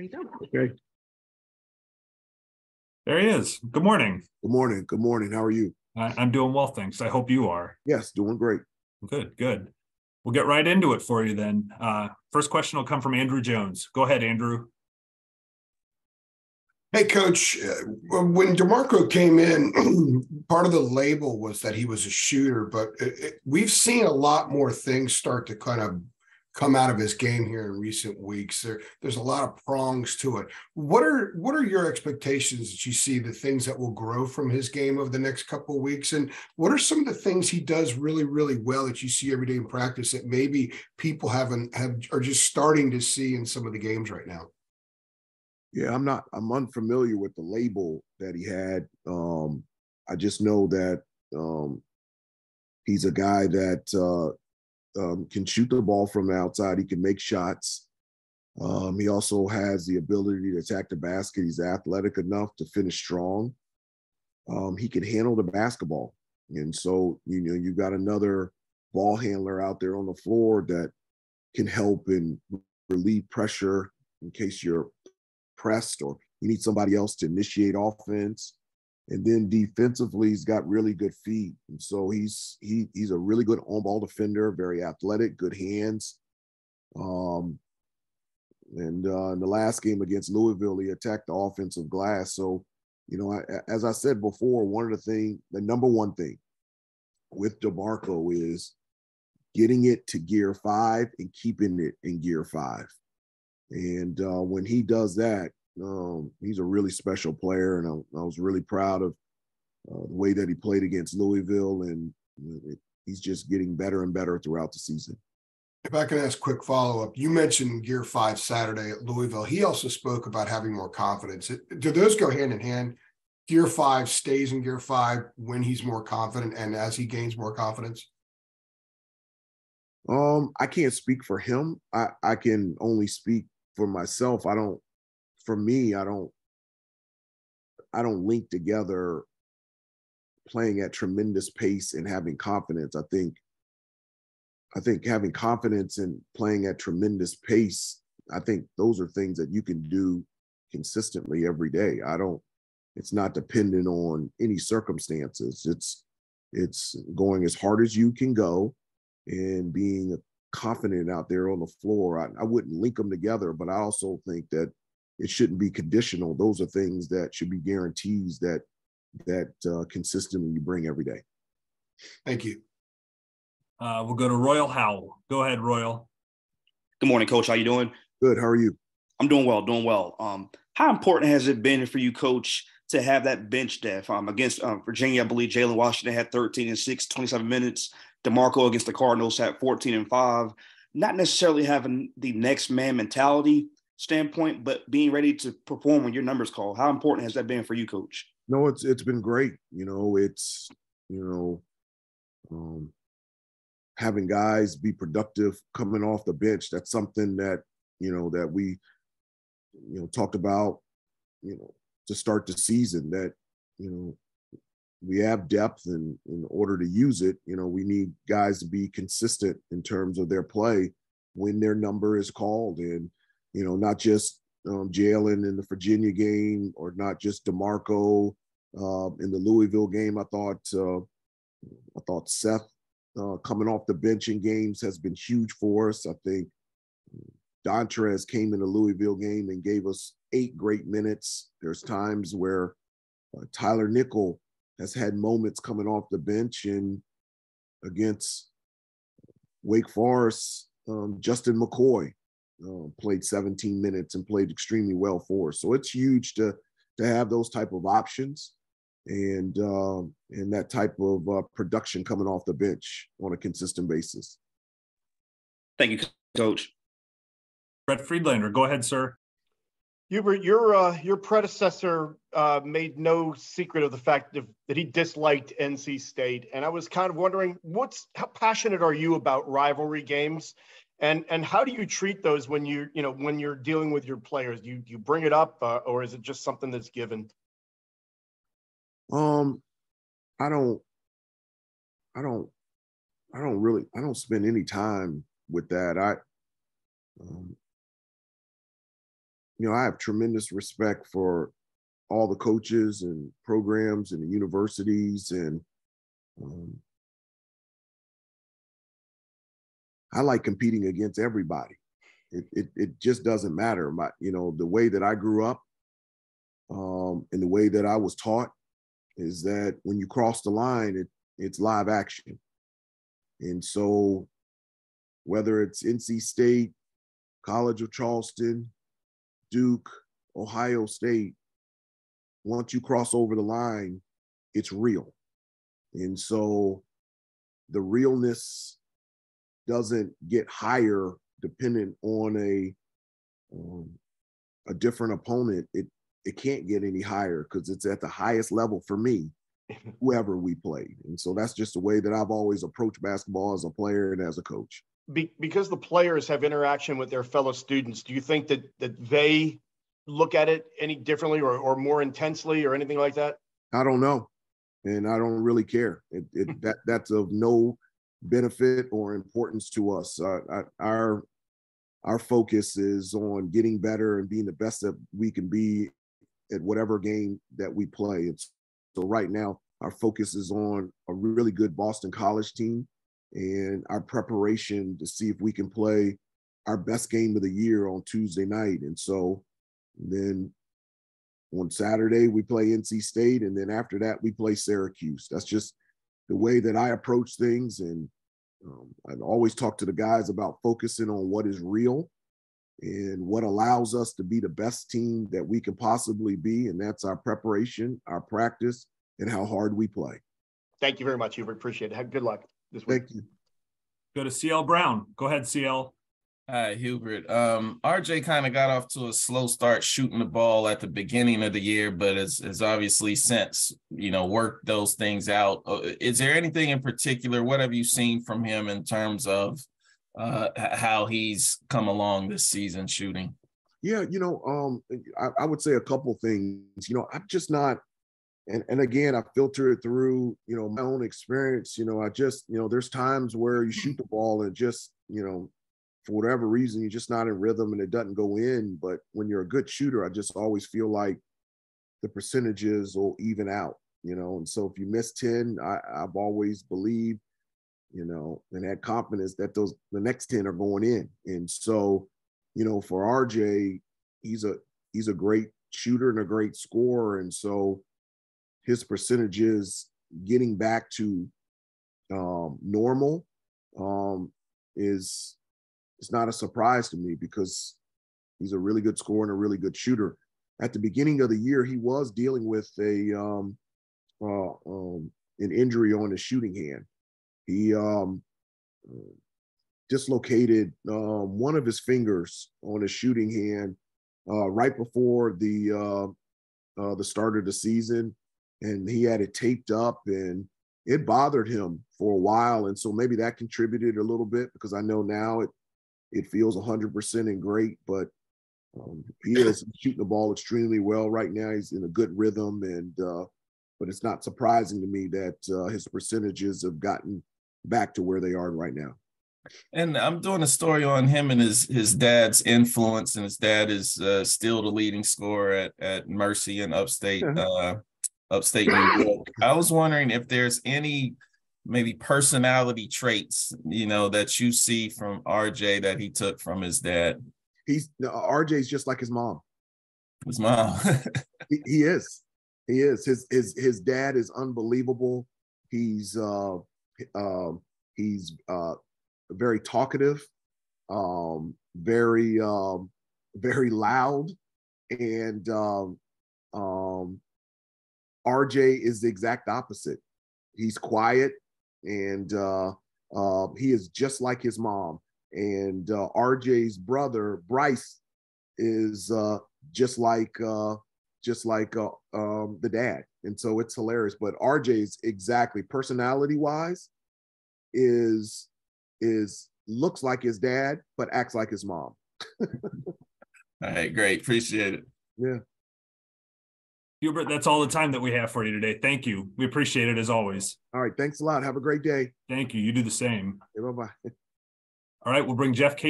Okay. There he is. Good morning. Good morning. Good morning. How are you? I'm doing well, thanks. I hope you are. Yes, doing great. Good, good. We'll get right into it for you then. First question will come from Andrew Jones. Go ahead, Andrew. Hey, Coach, when DeMarco came in, part of the label was that he was a shooter, but we've seen a lot more things start to kind of come out of his game here in recent weeks. There's a lot of prongs to it. What are your expectations that you see, the things that will grow from his game over the next couple of weeks? And what are some of the things he does really, really well that you see every day in practice that maybe people are just starting to see in some of the games right now? Yeah, I'm unfamiliar with the label that he had. I just know that he's a guy that can shoot the ball from the outside. He can make shots. He also has the ability to attack the basket. He's athletic enough to finish strong. He can handle the basketball. And so, you got another ball handler out there on the floor that can help and relieve pressure in case you're pressed or you need somebody else to initiate offense. And then defensively, he's got really good feet. And so he's a really good on-ball defender, very athletic, good hands. And in the last game against Louisville, he attacked the offensive glass. So, as I said before, the number one thing with DeMarco is getting it to gear 5 and keeping it in gear 5. And when he does that, he's a really special player. And I was really proud of the way that he played against Louisville. And he's just getting better and better throughout the season. If I can ask a quick follow-up, you mentioned gear 5 Saturday at Louisville. He also spoke about having more confidence. Do those go hand in hand? Gear 5 stays in gear 5 when he's more confident and as he gains more confidence? I can't speak for him. I can only speak for myself. I don't link together playing at tremendous pace and having confidence. I think having confidence and playing at tremendous pace, I think those are things that you can do consistently every day. It's not dependent on any circumstances. It's going as hard as you can go and being confident out there on the floor. I wouldn't link them together, but I also think that it shouldn't be conditional. Those are things that should be guarantees that consistently you bring every day. Thank you. We'll go to Royal Howell. Go ahead, Royal. Good morning, Coach. How you doing? Good. How are you? I'm doing well. How important has it been for you, Coach, to have that bench depth? Against Virginia, I believe Jalen Washington had 13 and 6, 27 minutes. DeMarco against the Cardinals had 14 and 5. Not necessarily having the next man mentality standpoint, but being ready to perform when your numbers call. How important has that been for you, Coach? No, it's been great. Having guys be productive coming off the bench. That's something that that we talked about to start the season, that we have depth, and in order to use it, we need guys to be consistent in terms of their play when their number is called. And not just Jalen in the Virginia game, or not just DeMarco in the Louisville game. I thought Seth coming off the bench in games has been huge for us. I think Dontrez came in the Louisville game and gave us 8 great minutes. There's times where Tyler Nickel has had moments coming off the bench, and against Wake Forest, Justin McCoy played 17 minutes and played extremely well for us. So it's huge to have those type of options and that type of production coming off the bench on a consistent basis. Thank you, Coach. Brett Friedlander, go ahead, sir. Hubert, your predecessor made no secret of the fact that he disliked NC State, and I was kind of wondering, how passionate are you about rivalry games, and how do you treat those when you're dealing with your players? Do you bring it up, or is it just something that's given? I don't spend any time with that. I have tremendous respect for all the coaches and programs and the universities, and I like competing against everybody. It just doesn't matter. The way that I grew up, and the way that I was taught is that when you cross the line, it's live action. And so whether it's NC State, College of Charleston, Duke, Ohio State, once you cross over the line, it's real. And so the realness doesn't get higher dependent on a different opponent. It can't get any higher because it's at the highest level for me, whoever we played. And so that's just the way that I've always approached basketball as a player and as a coach. Because the players have interaction with their fellow students, do you think that they look at it any differently or more intensely or anything like that? I don't know. And I don't really care. That's of no benefit or importance to us. Our focus is on getting better and being the best that we can be at whatever game that we play. So right now, our focus is on a really good Boston College team and our preparation to see if we can play our best game of the year on Tuesday night. And so then on Saturday, we play NC State, and then after that, we play Syracuse. That's just the way that I approach things. And I always talk to the guys about focusing on what is real and what allows us to be the best team that we can possibly be. And that's our preparation, our practice, and how hard we play. Thank you very much, Hubert. Appreciate it. Good luck this week. Thank you. Go to CL Brown. Go ahead, CL. Hi, Hubert. RJ kind of got off to a slow start shooting the ball at the beginning of the year, but has obviously since, worked those things out. Is there anything in particular? What have you seen from him in terms of how he's come along this season shooting? Yeah, I would say a couple things. I'm just not, and again, I filter it through, my own experience. I just, there's times where you shoot the ball and just, for whatever reason, you're just not in rhythm and it doesn't go in. But when you're a good shooter, I just always feel like the percentages will even out, And so if you miss 10, I've always believed, and had confidence that the next 10 are going in. And so, for RJ, he's a great shooter and a great scorer. And so his percentages getting back to normal is not a surprise to me because he's a really good scorer and a really good shooter. At the beginning of the year, he was dealing with an injury on his shooting hand. He dislocated one of his fingers on his shooting hand right before the start of the season, and he had it taped up, and it bothered him for a while. And so maybe that contributed a little bit because I know now it feels 100% and great, but he is shooting the ball extremely well right now. He's in a good rhythm, and but it's not surprising to me that his percentages have gotten back to where they are right now. And I'm doing a story on him and his dad's influence, and his dad is still the leading scorer at Mercy in upstate New York. I was wondering if there's any maybe personality traits, that you see from RJ that he took from his dad. RJ's just like his mom. His mom. He is. His dad is unbelievable. He's very talkative, very loud, and RJ is the exact opposite. He's quiet, and he is just like his mom. And RJ's brother Bryce is just like the dad, and so it's hilarious. But RJ's exactly personality-wise is looks like his dad, but acts like his mom. All right, great, appreciate it. Yeah. Hubert, that's all the time that we have for you today. Thank you. We appreciate it as always. All right. Thanks a lot. Have a great day. Thank you. You do the same. Okay, bye-bye. All right. We'll bring Jeff K